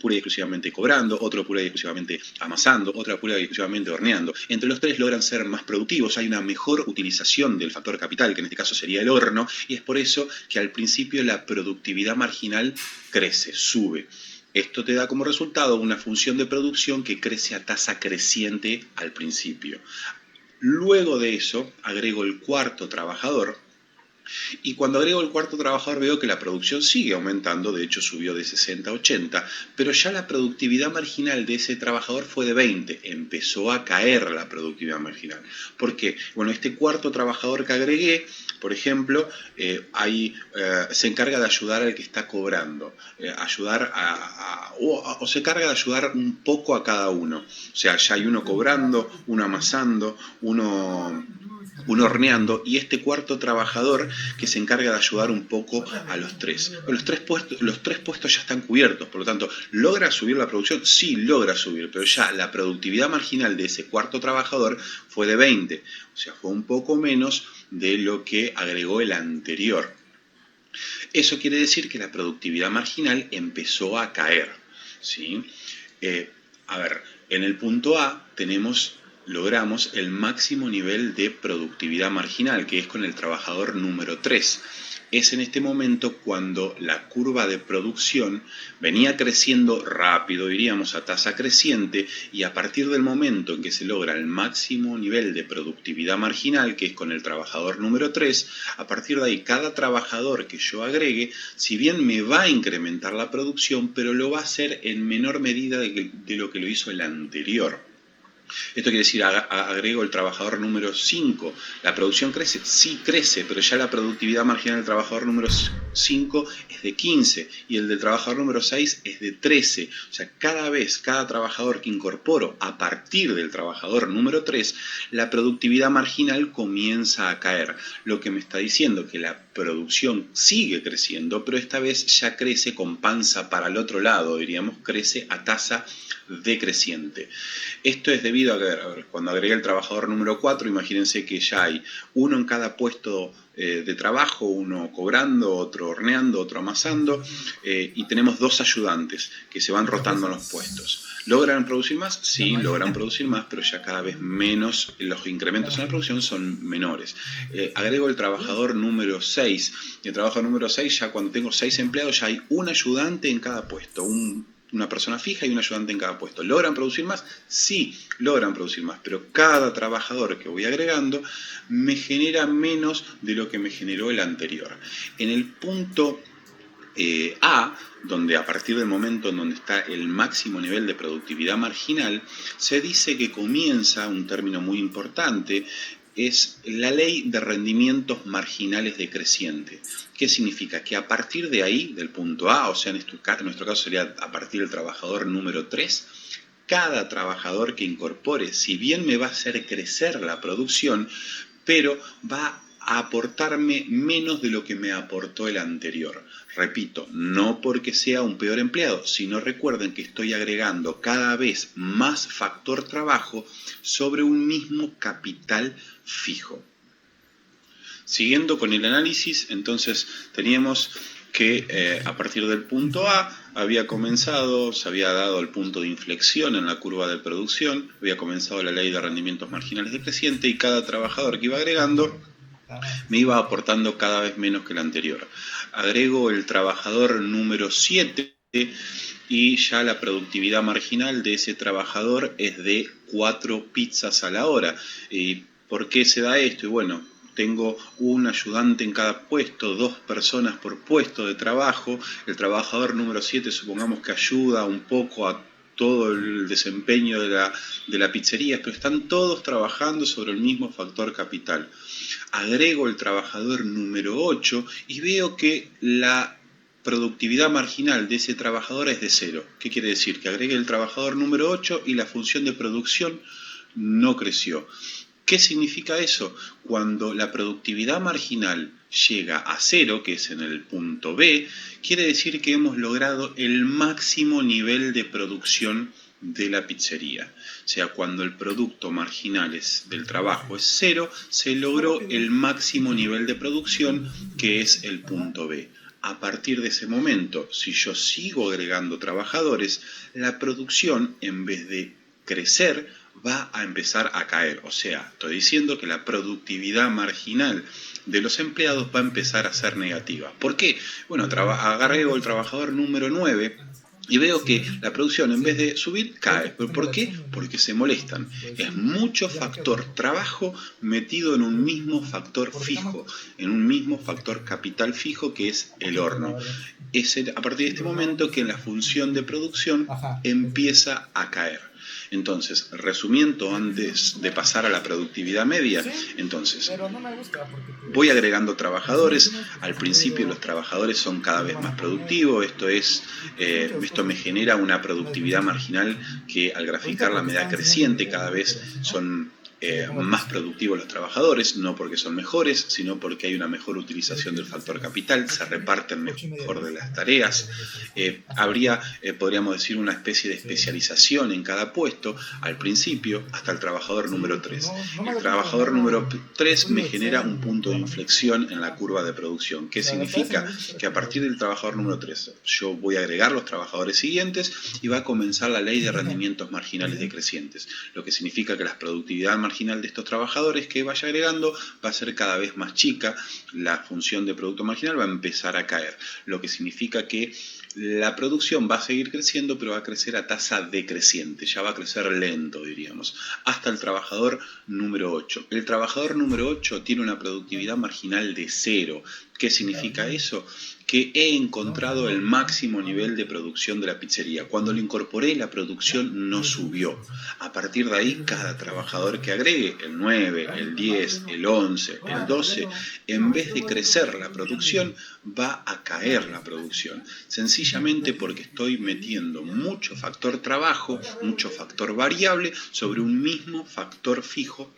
pura y exclusivamente cobrando, otro pura y exclusivamente amasando, otra pura y exclusivamente horneando. Entre los 3 logran ser más productivos, hay una mejor utilización del factor capital, que en este caso sería el horno, y es por eso que al principio la productividad marginal crece, sube. Esto te da como resultado una función de producción que crece a tasa creciente al principio. Luego de eso agrego el cuarto trabajador, y cuando agrego el cuarto trabajador veo que la producción sigue aumentando, de hecho subió de 60 a 80, pero ya la productividad marginal de ese trabajador fue de 20, empezó a caer la productividad marginal. ¿Por qué? Bueno, este cuarto trabajador que agregué, por ejemplo, se encarga de ayudar al que está cobrando, o se encarga de ayudar un poco a cada uno. O sea, ya hay uno cobrando, uno amasando, uno horneando, y este cuarto trabajador que se encarga de ayudar un poco a los 3. Los tres puestos ya están cubiertos, por lo tanto, ¿logra subir la producción? Sí, logra subir, pero ya la productividad marginal de ese cuarto trabajador fue de 20, o sea, fue un poco menos de lo que agregó el anterior. Eso quiere decir que la productividad marginal empezó a caer, ¿sí? En el punto A logramos el máximo nivel de productividad marginal, que es con el trabajador número 3. Es en este momento cuando la curva de producción venía creciendo rápido, diríamos, a tasa creciente, y a partir del momento en que se logra el máximo nivel de productividad marginal, que es con el trabajador número 3, a partir de ahí cada trabajador que yo agregue, si bien me va a incrementar la producción, pero lo va a hacer en menor medida de lo que lo hizo el anterior. Esto quiere decir, agrego el trabajador número 5. ¿La producción crece? Sí crece, pero ya la productividad marginal del trabajador número 5 es de 15 y el del trabajador número 6 es de 13. O sea, cada trabajador que incorporo a partir del trabajador número 3, la productividad marginal comienza a caer. Lo que me está diciendo que la producción sigue creciendo, pero esta vez ya crece con panza para el otro lado, diríamos, crece a tasa decreciente. Esto es debido a que cuando agregué el trabajador número 4, imagínense que ya hay uno en cada puesto de trabajo, uno cobrando, otro horneando, otro amasando, y tenemos 2 ayudantes que se van rotando en los puestos. ¿Logran producir más? Sí, logran producir más, pero ya cada vez menos, los incrementos en la producción son menores. Agrego el trabajador número 6. El trabajador número 6, ya cuando tengo 6 empleados, ya hay un ayudante en cada puesto, una persona fija y un ayudante en cada puesto. ¿Logran producir más? Sí, logran producir más, pero cada trabajador que voy agregando me genera menos de lo que me generó el anterior. En el punto A, donde a partir del momento en donde está el máximo nivel de productividad marginal, se dice que comienza un término muy importante, es la ley de rendimientos marginales decreciente. ¿Qué significa? Que a partir de ahí, del punto A, o sea, en nuestro caso sería a partir del trabajador número 3, cada trabajador que incorpore, si bien me va a hacer crecer la producción, pero va a aportarme menos de lo que me aportó el anterior. Repito, no porque sea un peor empleado, sino recuerden que estoy agregando cada vez más factor trabajo sobre un mismo capital fijo. Siguiendo con el análisis, entonces teníamos que a partir del punto A se había dado el punto de inflexión en la curva de producción, había comenzado la ley de rendimientos marginales decreciente y cada trabajador que iba agregando me iba aportando cada vez menos que el anterior. Agrego el trabajador número 7 y ya la productividad marginal de ese trabajador es de 4 pizzas a la hora. ¿Y por qué se da esto? Y bueno, tengo un ayudante en cada puesto, 2 personas por puesto de trabajo. El trabajador número 7 supongamos que ayuda un poco a todo el desempeño de la pizzería, pero están todos trabajando sobre el mismo factor capital. Agrego el trabajador número 8 y veo que la productividad marginal de ese trabajador es de 0. ¿Qué quiere decir? Que agregué el trabajador número 8 y la función de producción no creció. ¿Qué significa eso? Cuando la productividad marginal llega a 0, que es en el punto B, quiere decir que hemos logrado el máximo nivel de producción de la pizzería. O sea, cuando el producto marginal del trabajo es 0, se logró el máximo nivel de producción, que es el punto B. A partir de ese momento, si yo sigo agregando trabajadores, la producción, en vez de crecer, va a empezar a caer. O sea, estoy diciendo que la productividad marginal de los empleados va a empezar a ser negativa. ¿Por qué? Bueno, agrego el trabajador número 9 y veo que la producción en vez de subir cae. ¿Por qué? Porque se molestan. Es mucho factor trabajo metido en un mismo factor fijo, en un mismo factor capital fijo que es el horno. Es a partir de este momento que la función de producción empieza a caer. Entonces, resumiendo antes de pasar a la productividad media, entonces voy agregando trabajadores. Al principio los trabajadores son cada vez más productivos, esto me genera una productividad marginal que al graficarla me da creciente, cada vez son más productivos los trabajadores, no porque son mejores, sino porque hay una mejor utilización del factor capital, se reparten mejor de las tareas, habría, podríamos decir, una especie de especialización en cada puesto, al principio, hasta el trabajador número 3. El trabajador número 3 me genera un punto de inflexión en la curva de producción. ¿Qué significa? Que a partir del trabajador número 3 yo voy a agregar los trabajadores siguientes y va a comenzar la ley de rendimientos marginales decrecientes, lo que significa que la productividad marginal de estos trabajadores que vaya agregando va a ser cada vez más chica, la función de producto marginal va a empezar a caer, lo que significa que la producción va a seguir creciendo, pero va a crecer a tasa decreciente, ya va a crecer lento, diríamos, hasta el trabajador número 8. El trabajador número 8 tiene una productividad marginal de 0. ¿Qué significa eso? Que he encontrado el máximo nivel de producción de la pizzería. Cuando lo incorporé, la producción no subió. A partir de ahí, cada trabajador que agregue, el 9, el 10, el 11, el 12, en vez de crecer la producción, va a caer la producción. Sencillamente porque estoy metiendo mucho factor trabajo, mucho factor variable sobre un mismo factor fijo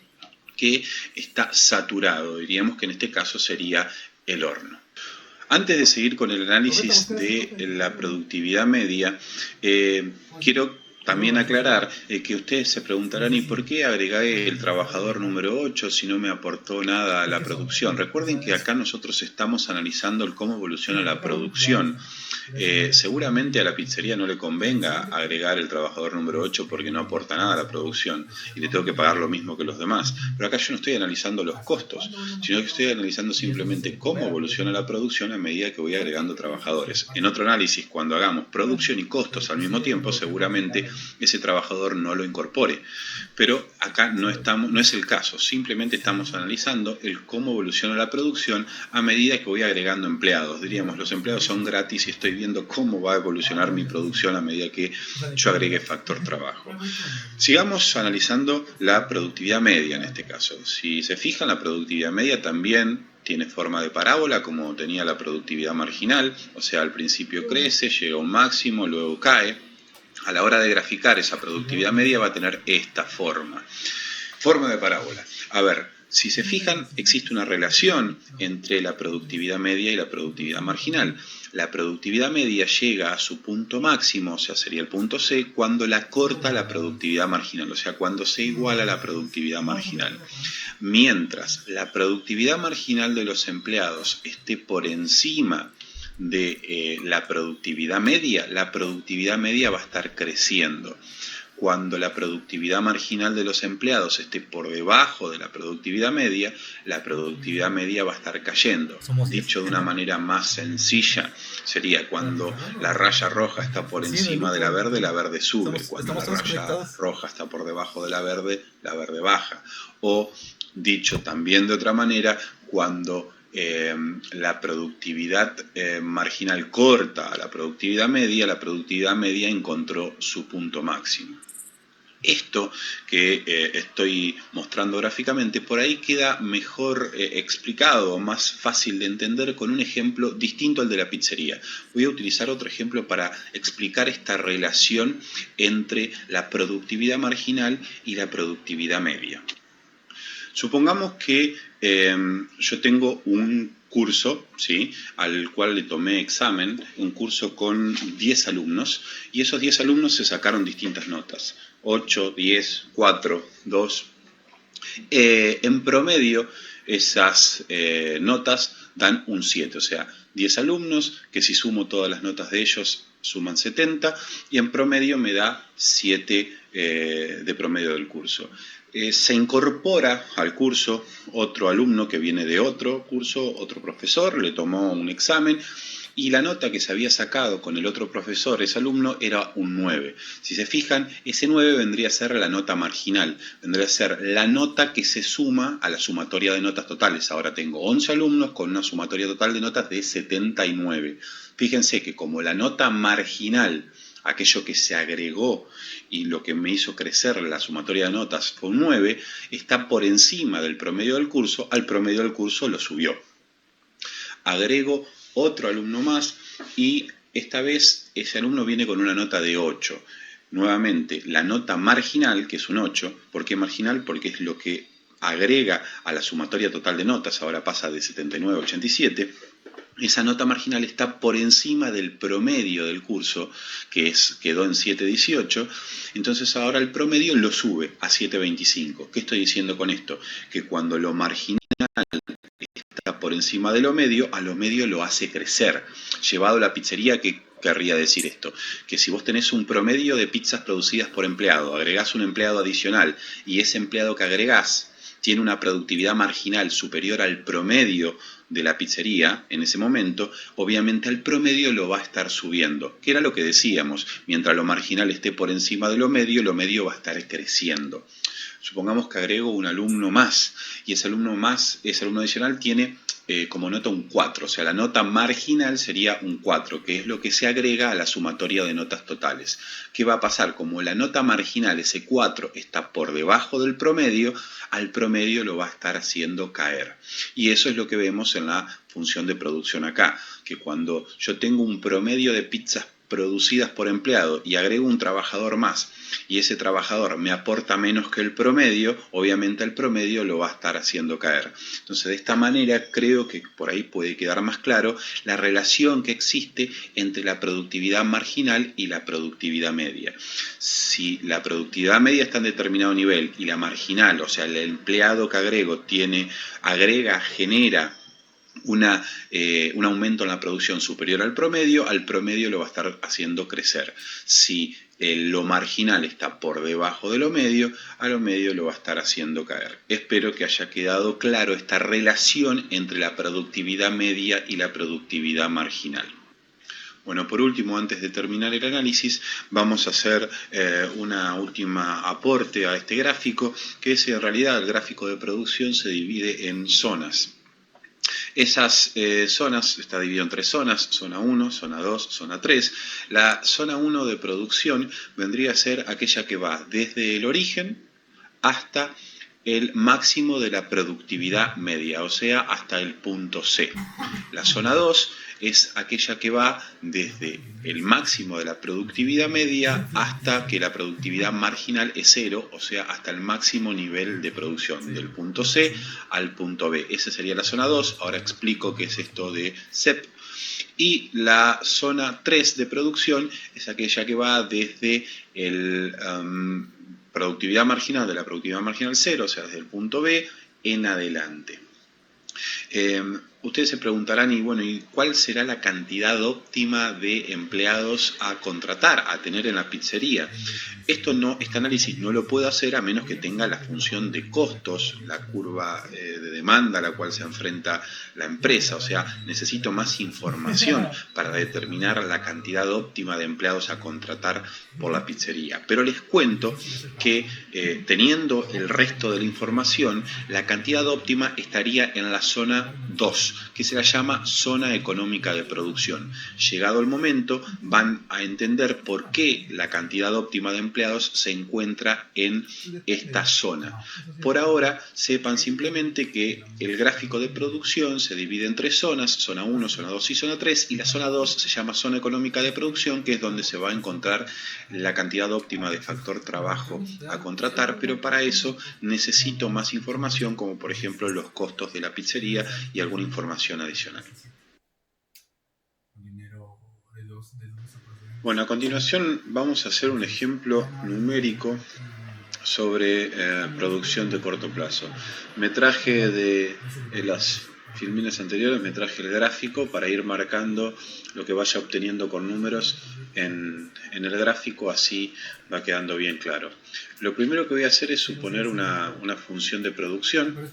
que está saturado. Diríamos que en este caso sería el horno. Antes de seguir con el análisis de la productividad media, quiero también aclarar que ustedes se preguntarán ¿y por qué agregué el trabajador número 8 si no me aportó nada a la producción? Recuerden que acá nosotros estamos analizando el cómo evoluciona la producción. Seguramente a la pizzería no le convenga agregar el trabajador número 8 porque no aporta nada a la producción y le tengo que pagar lo mismo que los demás. Pero acá yo no estoy analizando los costos, sino que estoy analizando simplemente cómo evoluciona la producción a medida que voy agregando trabajadores. En otro análisis, cuando hagamos producción y costos al mismo tiempo, seguramente ese trabajador no lo incorpore. Pero acá no es el caso, simplemente estamos analizando el cómo evoluciona la producción a medida que voy agregando empleados. Diríamos, los empleados son gratis y estoy viendo cómo va a evolucionar mi producción a medida que yo agregue factor trabajo. Sigamos analizando la productividad media en este caso. Si se fijan, la productividad media también tiene forma de parábola como tenía la productividad marginal, o sea, al principio crece, llega a un máximo, luego cae. A la hora de graficar esa productividad media va a tener esta forma de parábola. A ver, si se fijan, existe una relación entre la productividad media y la productividad marginal. La productividad media llega a su punto máximo, o sea, sería el punto C, cuando la corta la productividad marginal, o sea, cuando se iguala la productividad marginal. Mientras la productividad marginal de los empleados esté por encima de la productividad media va a estar creciendo. Cuando la productividad marginal de los empleados esté por debajo de la productividad media va a estar cayendo. Dicho de una manera más sencilla, sería cuando la raya roja está por encima de la verde sube. Cuando la raya roja está por debajo de la verde baja. O, dicho también de otra manera, cuando la productividad marginal corta a la productividad media encontró su punto máximo. Esto que estoy mostrando gráficamente por ahí queda mejor explicado, más fácil de entender con un ejemplo distinto al de la pizzería. Voy a utilizar otro ejemplo para explicar esta relación entre la productividad marginal y la productividad media. Supongamos que yo tengo un curso, ¿sí?, al cual le tomé examen, un curso con 10 alumnos, y esos 10 alumnos se sacaron distintas notas, 8, 10, 4, 2. En promedio, esas notas dan un 7, o sea, 10 alumnos, que si sumo todas las notas de ellos suman 70, y en promedio me da 7 de promedio del curso. Se incorpora al curso otro alumno que viene de otro curso, otro profesor, le tomó un examen y la nota que se había sacado con el otro profesor, ese alumno, era un 9. Si se fijan, ese 9 vendría a ser la nota marginal, vendría a ser la nota que se suma a la sumatoria de notas totales. Ahora tengo 11 alumnos con una sumatoria total de notas de 79. Fíjense que como la nota marginal, aquello que se agregó y lo que me hizo crecer la sumatoria de notas fue un 9, está por encima del promedio del curso, al promedio del curso lo subió. Agrego otro alumno más y esta vez ese alumno viene con una nota de 8. Nuevamente, la nota marginal, que es un 8, ¿por qué marginal? Porque es lo que agrega a la sumatoria total de notas, ahora pasa de 79 a 87. Esa nota marginal está por encima del promedio del curso, que quedó en 7,18, entonces ahora el promedio lo sube a 7,25. ¿Qué estoy diciendo con esto? Que cuando lo marginal está por encima de lo medio, a lo medio lo hace crecer. Llevado a la pizzería, ¿qué querría decir esto? Que si vos tenés un promedio de pizzas producidas por empleado, agregás un empleado adicional y ese empleado que agregás tiene una productividad marginal superior al promedio de la pizzería en ese momento, obviamente el promedio lo va a estar subiendo, que era lo que decíamos, mientras lo marginal esté por encima de lo medio va a estar creciendo. Supongamos que agrego un alumno más, y ese alumno adicional tiene como nota un 4, o sea, la nota marginal sería un 4, que es lo que se agrega a la sumatoria de notas totales. ¿Qué va a pasar? Como la nota marginal, ese 4, está por debajo del promedio, al promedio lo va a estar haciendo caer. Y eso es lo que vemos en la función de producción acá, que cuando yo tengo un promedio de pizzas producidas por empleado y agrego un trabajador más y ese trabajador me aporta menos que el promedio, obviamente el promedio lo va a estar haciendo caer. Entonces, de esta manera creo que por ahí puede quedar más claro la relación que existe entre la productividad marginal y la productividad media. Si la productividad media está en determinado nivel y la marginal, o sea, el empleado que genera un aumento en la producción superior al promedio lo va a estar haciendo crecer. Si lo marginal está por debajo de lo medio, a lo medio lo va a estar haciendo caer. Espero que haya quedado claro esta relación entre la productividad media y la productividad marginal. Bueno, por último, antes de terminar el análisis, vamos a hacer una última aporte a este gráfico, que es en realidad el gráfico de producción se divide en zonas. Esas zonas, está dividido en 3 zonas, zona 1, zona 2, zona 3. La zona 1 de producción vendría a ser aquella que va desde el origen hasta el máximo de la productividad media, o sea, hasta el punto C. La zona 2 es aquella que va desde el máximo de la productividad media hasta que la productividad marginal es 0, o sea, hasta el máximo nivel de producción, del punto C al punto B. Esa sería la zona 2. Ahora explico qué es esto de CEP. Y la zona 3 de producción es aquella que va desde el productividad marginal de la productividad marginal 0, o sea, desde el punto B en adelante. Ustedes se preguntarán, y bueno, ¿y cuál será la cantidad óptima de empleados a contratar, a tener en la pizzería? Este análisis no lo puedo hacer a menos que tenga la función de costos, la curva de demanda a la cual se enfrenta la empresa. O sea, necesito más información para determinar la cantidad óptima de empleados a contratar por la pizzería. Pero les cuento que teniendo el resto de la información, la cantidad óptima estaría en la zona 2, que se la llama zona económica de producción. Llegado el momento, van a entender por qué la cantidad óptima de empleados se encuentra en esta zona. Por ahora, sepan simplemente que el gráfico de producción se divide en 3 zonas, zona 1, zona 2 y zona 3, y la zona 2 se llama zona económica de producción, que es donde se va a encontrar la cantidad óptima de factor trabajo a contratar, pero para eso necesito más información, como por ejemplo los costos de la pizzería y alguna información adicional. Bueno, a continuación vamos a hacer un ejemplo numérico sobre producción de corto plazo. Me traje de las filmines anteriores, me traje el gráfico para ir marcando lo que vaya obteniendo con números en el gráfico, así va quedando bien claro. Lo primero que voy a hacer es suponer una función de producción.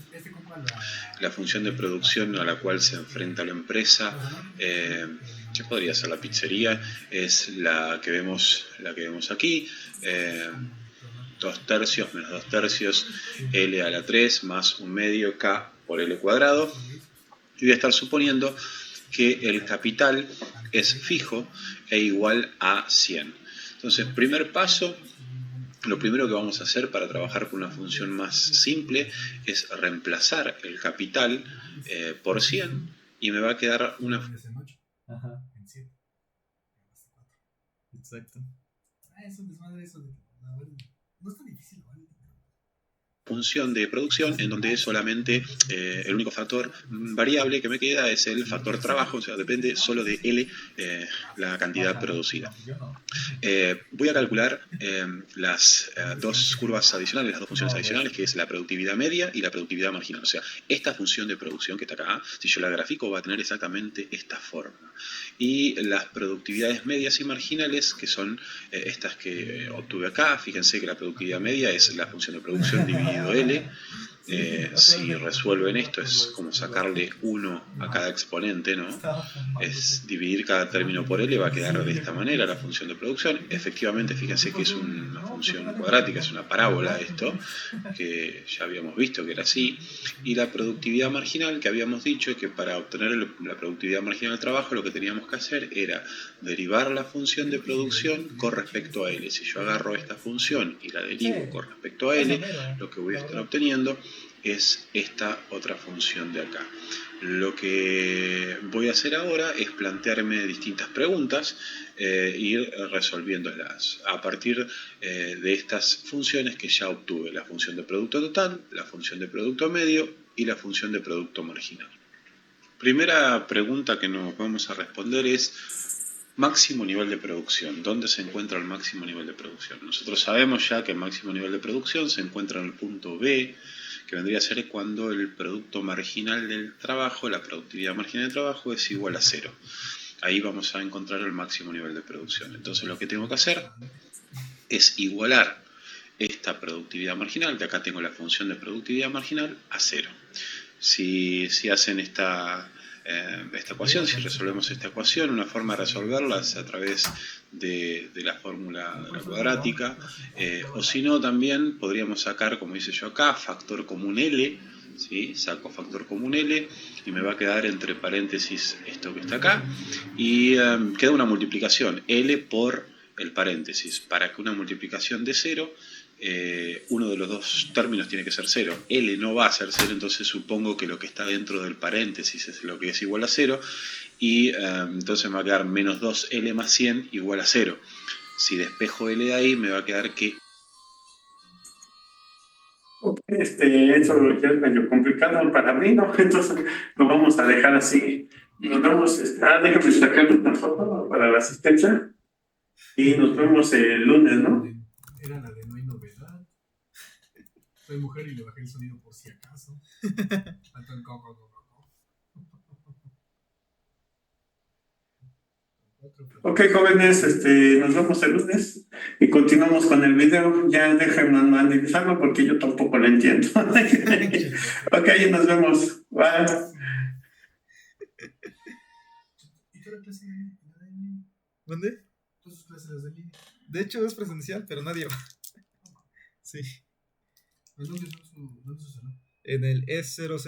La función de producción a la cual se enfrenta la empresa, que podría ser la pizzería, es la que vemos aquí, 2 tercios menos 2 tercios, L a la 3 más 1 medio K por L cuadrado. Y voy a estar suponiendo que el capital es fijo e igual a 100. Entonces, primer paso, lo primero que vamos a hacer para trabajar con una función más simple es reemplazar el capital por 100 y me va a quedar una Ajá. En 7. Exacto. Es un desmadre eso de... No es tan difícil, ¿vale? función de producción en donde solamente el único factor variable que me queda es el factor trabajo, o sea, depende solo de L la cantidad producida. Voy a calcular las 2 curvas adicionales, las 2 funciones adicionales, que es la productividad media y la productividad marginal. O sea, esta función de producción que está acá, si yo la grafico, va a tener exactamente esta forma. Y las productividades medias y marginales, que son estas que obtuve acá, fíjense que la productividad media es la función de producción dividido L. Si resuelven esto es como sacarle 1 a cada exponente, ¿no? Es dividir cada término por L, va a quedar de esta manera la función de producción. Efectivamente, fíjense que es una función cuadrática, es una parábola esto, que ya habíamos visto que era así. Y la productividad marginal, que habíamos dicho que para obtener la productividad marginal del trabajo lo que teníamos que hacer era derivar la función de producción con respecto a L. Si yo agarro esta función y la derivo con respecto a L, lo que voy a estar obteniendo es esta otra función de acá. Lo que voy a hacer ahora es plantearme distintas preguntas e ir resolviéndolas a partir de estas funciones que ya obtuve: la función de producto total, la función de producto medio y la función de producto marginal. Primera pregunta que nos vamos a responder es: máximo nivel de producción. ¿Dónde se encuentra el máximo nivel de producción? Nosotros sabemos ya que el máximo nivel de producción se encuentra en el punto B, que vendría a ser cuando el producto marginal del trabajo, la productividad marginal del trabajo, es igual a 0. Ahí vamos a encontrar el máximo nivel de producción. Entonces lo que tengo que hacer es igualar esta productividad marginal, que acá tengo la función de productividad marginal, a 0. Si hacen esta esta ecuación. Si resolvemos esta ecuación, una forma de resolverla es a través de la fórmula de la cuadrática, o si no, también podríamos sacar, como hice yo acá, factor común L. ¿Sí? Saco factor común L y me va a quedar entre paréntesis esto que está acá, y queda una multiplicación L por el paréntesis. Para que una multiplicación de 0, uno de los dos términos tiene que ser 0. L no va a ser 0, entonces supongo que lo que está dentro del paréntesis es lo que es igual a 0, y entonces me va a quedar menos 2L más 100 igual a 0. Si despejo L de ahí, me va a quedar que Eso ya es medio complicado para mí, ¿no? Entonces lo vamos a dejar así. Nos vemos, déjame sacar una foto para la asistencia y nos vemos el lunes, ¿no? Era la de no hay novedad. Soy mujer y le bajé el sonido por si acaso. Faltó el coco. Ok, jóvenes, nos vemos el lunes y continuamos con el video. Ya déjenme analizarlo porque yo tampoco lo entiendo. Ok, nos vemos. Bye. ¿Y toda la clase de línea? ¿Dónde? Todas sus clases de línea. De hecho es presencial, pero nadie va. Sí. ¿Dónde es su salón? En el E00